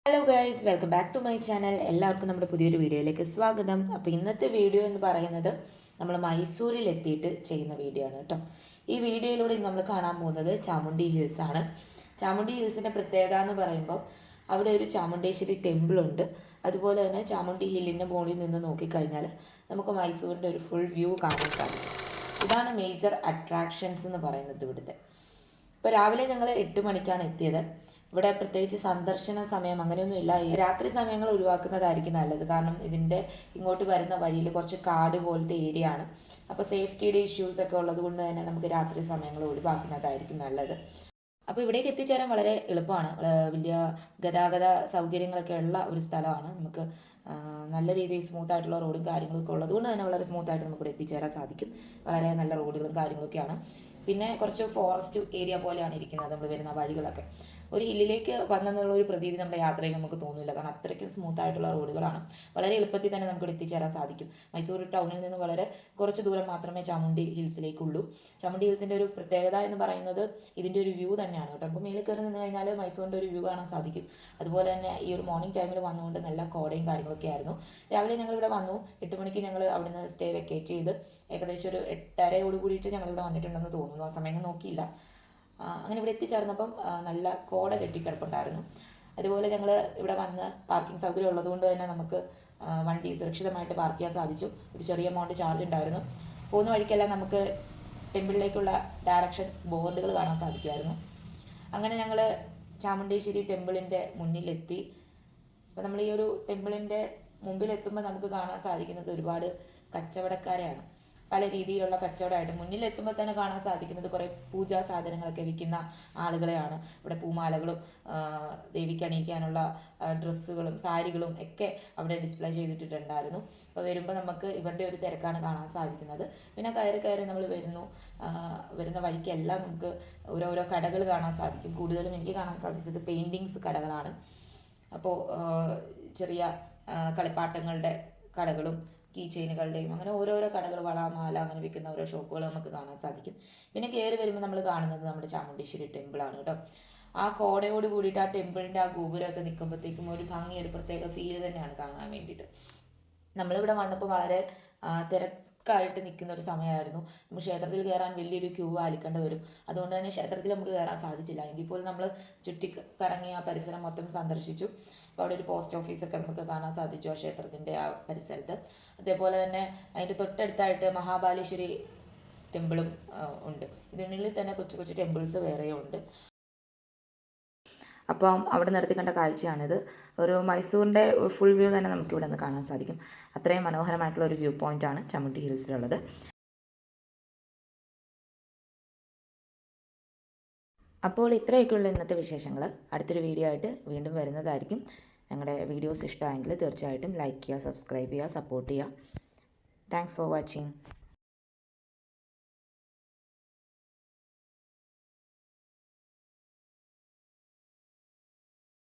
Hello guys, welcome back to my channel. എല്ലാവർക്കും നമ്മുടെ പുതിയൊരു വീഡിയോയിലേക്ക് സ്വാഗതം. അപ്പോൾ ഇന്നത്തെ വീഡിയോ എന്ന് പറയുന്നത് നമ്മൾ മൈസൂരിൽ എത്തിയിട്ട് ചെയ്യുന്ന വീഡിയോ ആണ് കേട്ടോ. ഈ വീഡിയോയിലൂടെ നമ്മൾ കാണാൻ പോകുന്നത് ചാമുണ്ഡി ഹിൽസ് ആണ്. ചാമുണ്ഡി ഹിൽസിൻ്റെ പ്രത്യേകത എന്ന് പറയുമ്പോൾ അവിടെ ഒരു ചാമുണ്ടേശ്വരി ടെമ്പിൾ ഉണ്ട്. അതുപോലെ തന്നെ ചാമുണ്ഡി ഹില്ലിൻ്റെ മുകളിൽ നിന്ന് നോക്കിക്കഴിഞ്ഞാൽ നമുക്ക് മൈസൂരിൻ്റെ ഒരു ഫുൾ വ്യൂ കാണാൻ സാധിക്കും. ഇതാണ് മേജർ അട്രാക്ഷൻസ് എന്ന് പറയുന്നത് ഇവിടുത്തെ. ഇപ്പോൾ രാവിലെ ഞങ്ങൾ 8 മണിക്കാണ് എത്തിയത്. ഇവിടെ പ്രത്യേകിച്ച് സന്ദർശന സമയം അങ്ങനെയൊന്നുമില്ല. രാത്രി സമയങ്ങൾ ഒഴിവാക്കുന്നതായിരിക്കും നല്ലത്. കാരണം ഇതിൻ്റെ ഇങ്ങോട്ട് വരുന്ന വഴിയിൽ കുറച്ച് കാട് പോലത്തെ ഏരിയ ആണ്. അപ്പോൾ സേഫ്റ്റിയുടെ ഇഷ്യൂസ് ഒക്കെ ഉള്ളത് കൊണ്ട് തന്നെ നമുക്ക് രാത്രി സമയങ്ങൾ ഒഴിവാക്കുന്നതായിരിക്കും നല്ലത്. അപ്പോൾ ഇവിടേക്ക് എത്തിച്ചേരാൻ വളരെ എളുപ്പമാണ്. വലിയ ഗതാഗത സൗകര്യങ്ങളൊക്കെ ഉള്ള ഒരു സ്ഥലമാണ്. നമുക്ക് നല്ല രീതിയിൽ സ്മൂത്ത് ആയിട്ടുള്ള റോഡും കാര്യങ്ങളൊക്കെ ഉള്ളത് കൊണ്ട് തന്നെ വളരെ സ്മൂത്തായിട്ട് നമുക്കിവിടെ എത്തിച്ചേരാൻ സാധിക്കും. വളരെ നല്ല റോഡുകളും കാര്യങ്ങളൊക്കെയാണ്. പിന്നെ കുറച്ച് ഫോറസ്റ്റ് ഏരിയ പോലെയാണ് ഇരിക്കുന്നത് നമ്മൾ വരുന്ന വഴികളൊക്കെ. ഒരു ഹില്ലിലേക്ക് വന്നെന്നുള്ള ഒരു പ്രതീതി നമ്മുടെ യാത്രയിൽ നമുക്ക് തോന്നില്ല. കാരണം അത്രയ്ക്ക് സ്മൂത്ത് ആയിട്ടുള്ള റോഡുകളാണ്. വളരെ എളുപ്പത്തിൽ തന്നെ നമുക്ക് എത്തിച്ചേരാൻ സാധിക്കും. മൈസൂർ ടൗണിൽ നിന്ന് വളരെ കുറച്ച് ദൂരം മാത്രമേ ചാമുണ്ഡി ഹിൽസിലേക്കുള്ളൂ. ചാമുണ്ഡി ഹിൽസിൻ്റെ ഒരു പ്രത്യേകത എന്ന് പറയുന്നത് ഇതിൻ്റെ ഒരു വ്യൂ തന്നെയാണ് കേട്ടോ. അപ്പോൾ മേളിൽ കയറി നിന്ന് കഴിഞ്ഞാൽ മൈസൂരിൻ്റെ ഒരു വ്യൂ കാണാൻ സാധിക്കും. അതുപോലെ തന്നെ ഈ ഒരു മോർണിംഗ് ടൈമിൽ വന്നുകൊണ്ട് നല്ല കോടയും കാര്യങ്ങളൊക്കെ ആയിരുന്നു. രാവിലെ ഞങ്ങളിവിടെ വന്നു. 8 മണിക്ക് ഞങ്ങൾ അവിടുന്ന് സ്റ്റേ വെക്കേറ്റ് ചെയ്ത് ഏകദേശം ഒരു 8:30 കൂടിയിട്ട് ഞങ്ങളിവിടെ വന്നിട്ടുണ്ടെന്ന് തോന്നുന്നു. ആ സമയം നോക്കിയില്ല. അങ്ങനെ ഇവിടെ എത്തിച്ചേർന്നപ്പം നല്ല കോട കെട്ടിക്കിടപ്പുണ്ടായിരുന്നു. അതുപോലെ ഞങ്ങൾ ഇവിടെ വന്ന് പാർക്കിംഗ് സൗകര്യം ഉള്ളതുകൊണ്ട് തന്നെ നമുക്ക് വണ്ടി സുരക്ഷിതമായിട്ട് പാർക്ക് ചെയ്യാൻ സാധിച്ചു. ഒരു ചെറിയ എമൗണ്ട് ചാർജ് ഉണ്ടായിരുന്നു. പോകുന്ന വഴിക്കെല്ലാം നമുക്ക് ടെമ്പിളിലേക്കുള്ള ഡയറക്ഷൻ ബോർഡുകൾ കാണാൻ സാധിക്കുമായിരുന്നു. അങ്ങനെ ഞങ്ങൾ ചാമുണ്ടേശ്വരി ടെമ്പിളിൻ്റെ മുന്നിലെത്തി. അപ്പോൾ നമ്മൾ ഈ ഒരു ടെമ്പിളിൻ്റെ മുമ്പിലെത്തുമ്പോൾ നമുക്ക് കാണാൻ സാധിക്കുന്നത് ഒരുപാട് കച്ചവടക്കാരെയാണ്. പല രീതിയിലുള്ള കച്ചവടമായിട്ട് മുന്നിലെത്തുമ്പോൾ തന്നെ കാണാൻ സാധിക്കുന്നത് കുറേ പൂജാ സാധനങ്ങളൊക്കെ വിൽക്കുന്ന ആളുകളെയാണ്. ഇവിടെ പൂമാലകളും ദേവിക്ക് അണിയിക്കാനുള്ള ഡ്രസ്സുകളും സാരികളും ഒക്കെ അവിടെ ഡിസ്പ്ലേ ചെയ്തിട്ടുണ്ടായിരുന്നു. അപ്പോൾ വരുമ്പോൾ നമുക്ക് ഇവരുടെ ഒരു തിരക്കാണ് കാണാൻ സാധിക്കുന്നത്. പിന്നെ കയറി നമ്മൾ വരുന്ന വഴിക്കെല്ലാം നമുക്ക് ഓരോരോ കടകൾ കാണാൻ സാധിക്കും. കൂടുതലും എനിക്ക് കാണാൻ സാധിച്ചത് പെയിൻറ്റിങ്സ് കടകളാണ്. അപ്പോൾ ചെറിയ കളിപ്പാട്ടങ്ങളുടെ കടകളും കീ ചെയിനുകളുടെയും അങ്ങനെ ഓരോരോ കടകൾ, വള, മാല അങ്ങനെ വിൽക്കുന്ന ഓരോ ഷോപ്പുകൾ നമുക്ക് കാണാൻ സാധിക്കും. പിന്നെ കയറി വരുമ്പോൾ നമ്മൾ കാണുന്നത് നമ്മുടെ ചാമുണ്ടേശ്വരി ടെമ്പിളാണ് കേട്ടോ. ആ കോടയോട് കൂടിയിട്ട് ആ ടെമ്പിളിൻ്റെ ആ ഗോപുരമൊക്കെ നിൽക്കുമ്പോഴത്തേക്കും ഒരു ഭംഗി, ഒരു പ്രത്യേക ഫീൽ തന്നെയാണ് കാണാൻ വേണ്ടിയിട്ട്. നമ്മളിവിടെ വന്നപ്പോൾ വളരെ തിരക്കായിട്ട് നിൽക്കുന്ന ഒരു സമയമായിരുന്നു. നമുക്ക് ക്ഷേത്രത്തിൽ കയറാൻ വലിയൊരു ക്യൂ പാലിക്കേണ്ടി വരും. അതുകൊണ്ട് തന്നെ ക്ഷേത്രത്തിൽ നമുക്ക് കയറാൻ സാധിച്ചില്ല. എങ്കിൽ പോലും നമ്മൾ ചുറ്റിക്കറങ്ങി ആ പരിസരം മൊത്തം സന്ദർശിച്ചു. അപ്പോൾ അവിടെ ഒരു പോസ്റ്റ് ഓഫീസൊക്കെ നമുക്ക് കാണാൻ സാധിച്ചു ആ ക്ഷേത്രത്തിൻ്റെ ആ പരിസരത്ത്. അതേപോലെ തന്നെ അതിൻ്റെ തൊട്ടടുത്തായിട്ട് മഹാബലേശ്വരി ടെമ്പിളും ഉണ്ട്. ഇതിനുള്ളിൽ തന്നെ കൊച്ചു കൊച്ചു ടെമ്പിൾസ് വേറെയും ഉണ്ട്. അപ്പം അവിടെ നിർത്തി കണ്ട കാഴ്ചയാണിത്. ഒരു മൈസൂരിൻ്റെ ഫുൾ വ്യൂ തന്നെ നമുക്കിവിടെ നിന്ന് കാണാൻ സാധിക്കും. അത്രയും മനോഹരമായിട്ടുള്ള ഒരു വ്യൂ പോയിൻ്റാണ് ചാമുണ്ഡി ഹിൽസിലുള്ളത്. അപ്പോൾ ഇത്രയൊക്കെയുള്ള ഇന്നത്തെ വിശേഷങ്ങൾ. അടുത്തൊരു വീഡിയോ ആയിട്ട് വീണ്ടും വരുന്നതായിരിക്കും. ഞങ്ങളുടെ വീഡിയോസ് ഇഷ്ടമായെങ്കിൽ തീർച്ചയായിട്ടും ലൈക്ക് ചെയ്യുക, സബ്സ്ക്രൈബ് ചെയ്യുക, സപ്പോർട്ട് ചെയ്യുക. Thanks for watching.